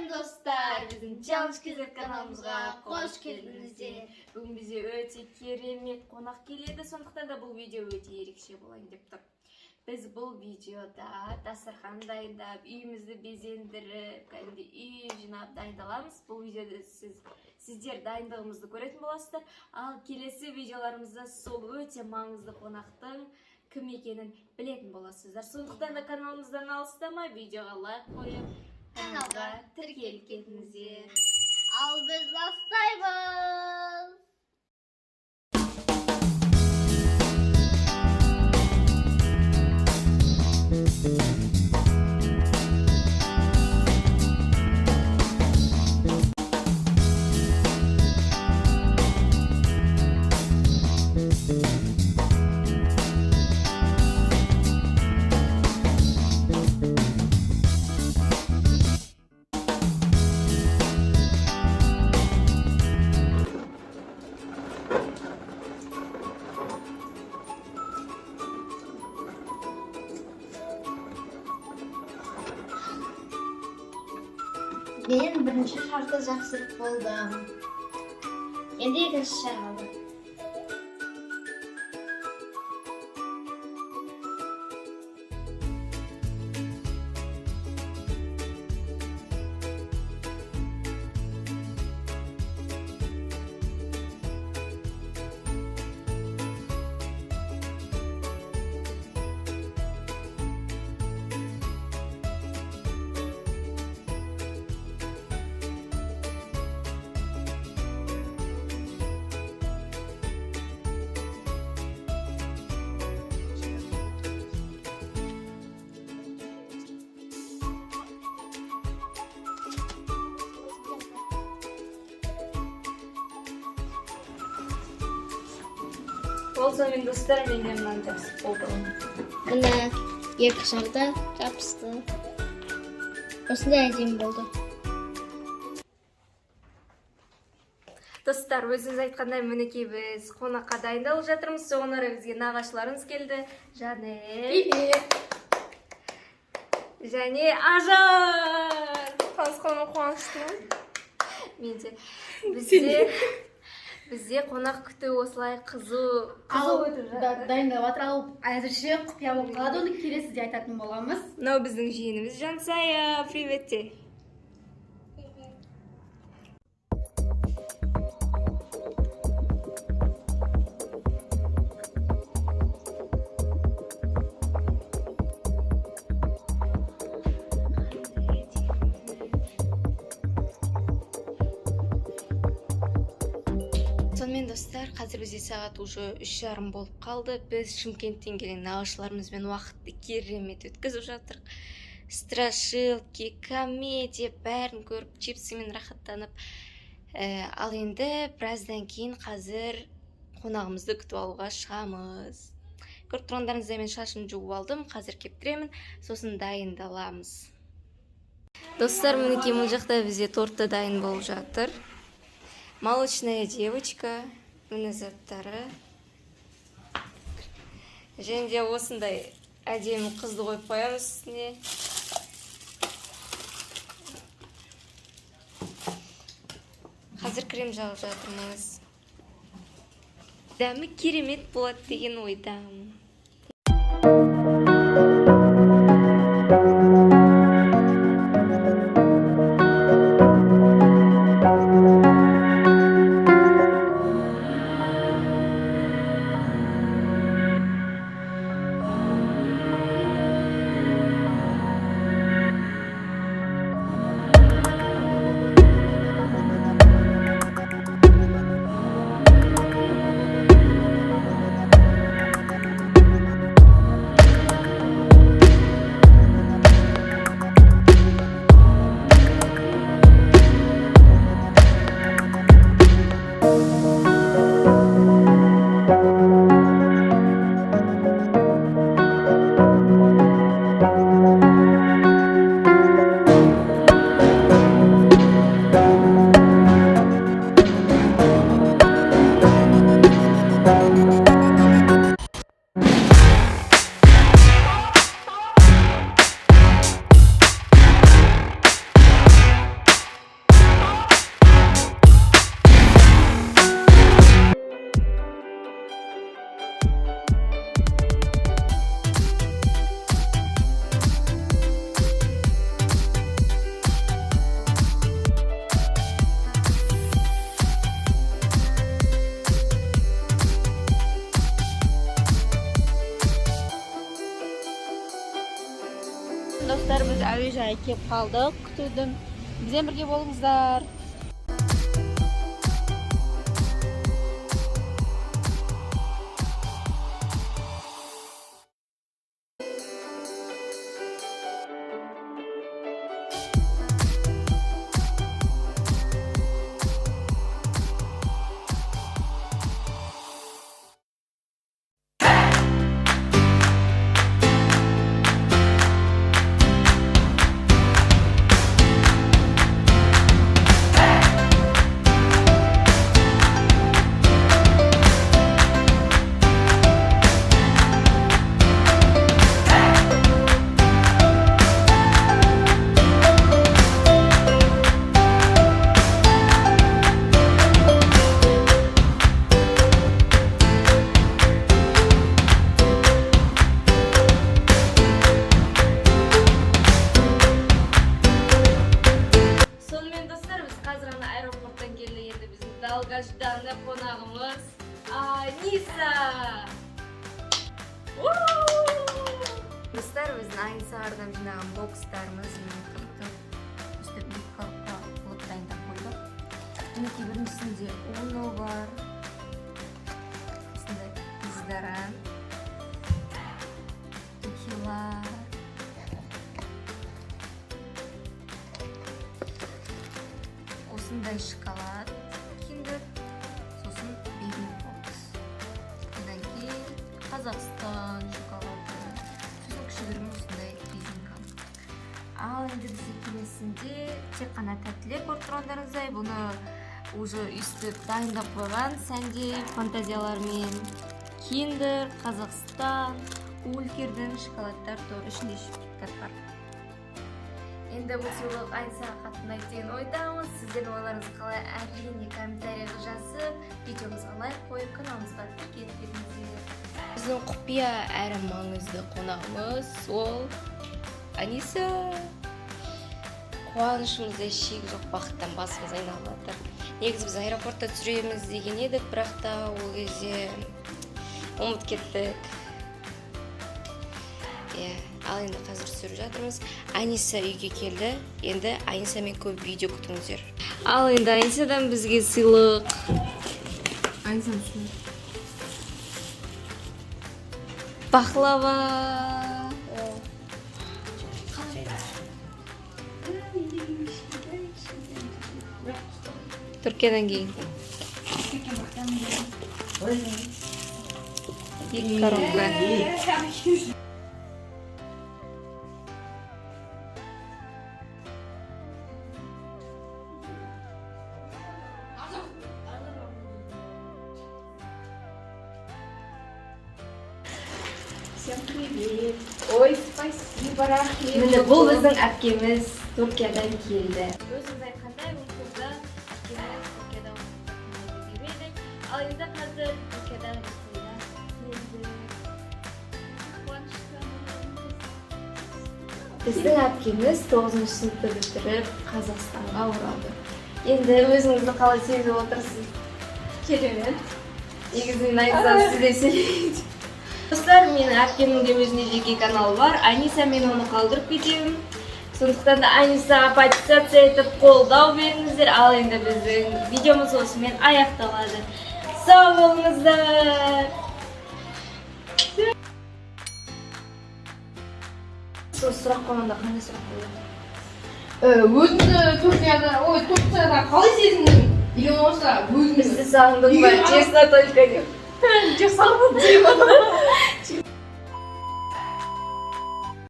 Салем достар, біздің Challenge KZ каналымызға қош келдіңіздер. Бүгін бізде өте керемет қонақ келеді, сондықтан да бұл видео өте ерекше болайын деп тұр. Біз бұл видеода дастархан дайындап, үйімізді безендіріп, үй жинап дайындаламыз. Бұл видеода сіздер дайындығымызды көретін боласыздар. Ал келесі видеоларымызда сол өте маңызды қонақтың кім екенін білетін боласыздар. Сондықтан да каналымыздан алыстамай, видеоға лайк қойып, каналға тіркеліп кетіңіздер. Ал біз бастаймыз. Мен бірінші шарты жақсылық болдым. Енді екінші шар алды. Сонымен достар, менде мынаны жақсы болды. Міне екі шарда жабысты. Осындай әдемі болды. Достар, өзіңіз айтқандай мінекей біз қонаққа дайындалып жатырмыз. Соған орай бізге нағашыларымыз келді. Және Ажар. Танысқаныма қуаныштымын. Менде бізде қонақ күту осылай қызу өтіп жатыр. Дайындап жатыр, ал әзірше құпия болып қалады, оны келесіде айтатын боламыз. Мынау біздің жиеніміз Жансая. Привет те. Сонымен достар, қазір бізде сағат уже 3:30 болып қалды. Біз Шымкенттен келген нағашыларымызбен уақытты керемет өткізіп жатырық. Страшилки, комедия бәрін көріп, чипсымен рахаттанып. Ал енді біраздан кейін қазір қонағымызды күтіп алуға шығамыз. Көріп тұрғандарыңыздай мен шашымды жуып алдым, қазір кептіремін, сосын дайындаламыз. Достар, мінекей бұл жақта бізде торты дайын болып жатыр. Молочная девочка, міне заттары. Және де осындай әдемі қызды қойып қоямыз үстіне. Қазір крем жағып жатырмыз. Дәмі керемет болады деген ойдамын. келіп қалдық күтудің. Бізбен бірге болыңыздар. Сонымен достар, біз қазір ғана аэропорттан келді. Енді біздің долгожданный қонағымыз Аниса. Достар, біздің Аниса ардам жинаған бокстарымыз үстіп микалыққа қылып дайындап қойдық. Мінекей біріншісінде Uno бар. Осындай издаран, текила. Осындай шоколад, киндер, сосын бейбі бокс. Одан кейін Қазақстан шоколады. Сосын кішігірім осындай резинка. Ал енді бізде келесінде тек қана тәттілер көріп тұрғандарыңыздай, бұны уже үстіп дайындап қойған сәнде фантазиялармен. Киндер, Қазақстан, Улькердің шоколадтар торы ішінде шоколад бар. Енді бұл сыйлық Анисаға қатынайды деген ойдамыз. Сіздердің ойларыңыз қалай, әрине комментарийға жазып, видеомызға лайк қойып, каналымызға тіркеліп беріңіздер. Біздің құпия әрі маңызды қонағымыз ол Аниса. Қуанышымызда шек жоқ, бақыттан басымыз айналып жатыр. Негізі біз аэропортта түсіреміз деген едік, бірақ та ол кезде ұмыт кеттік. Ал енді қазір түсіріп жатырмыз. Аниса үйге келді. Енді Анисамен көп видео күтіңіздер. Ал енді Анисадан бізге сыйлық. Анисаның сыйлық. Бақлава. Түркиядан кейін. Екі коробка. Всем привет. Ой, спасибо, рахмет. Міне бұл біздің әпкеміз Түркиядан келді. Өзіңіз айтқандай, бұл қызды әпкеміз Түркиядан келеді. Ал енді қазір Түркиядан келді. Біздің әпкеміз 9-шы сыныпты бітіріп Қазақстанға оралды. Енді өзіңізді қалай сезіп отырсыз? Керемет. Негізі Аниса сізде сөйлейді. Достар, менің әпкемнің де өзіне жеке каналы бар. Аниса мен оны қалдырып кетемін. Сондықтан да Анисаға подписаться етіп қолдау беріңіздер. Ал енді біздің видеомыз осымен аяқталады. Сау болыңыздар. Сол сұрақ қойғанда қандай сұрақ қойды? Өзіңді Түркияда қалай сезіндің? Или болмаса өзіңді Бізді сағындық па? Честно только деп. Жоқ, сағындым.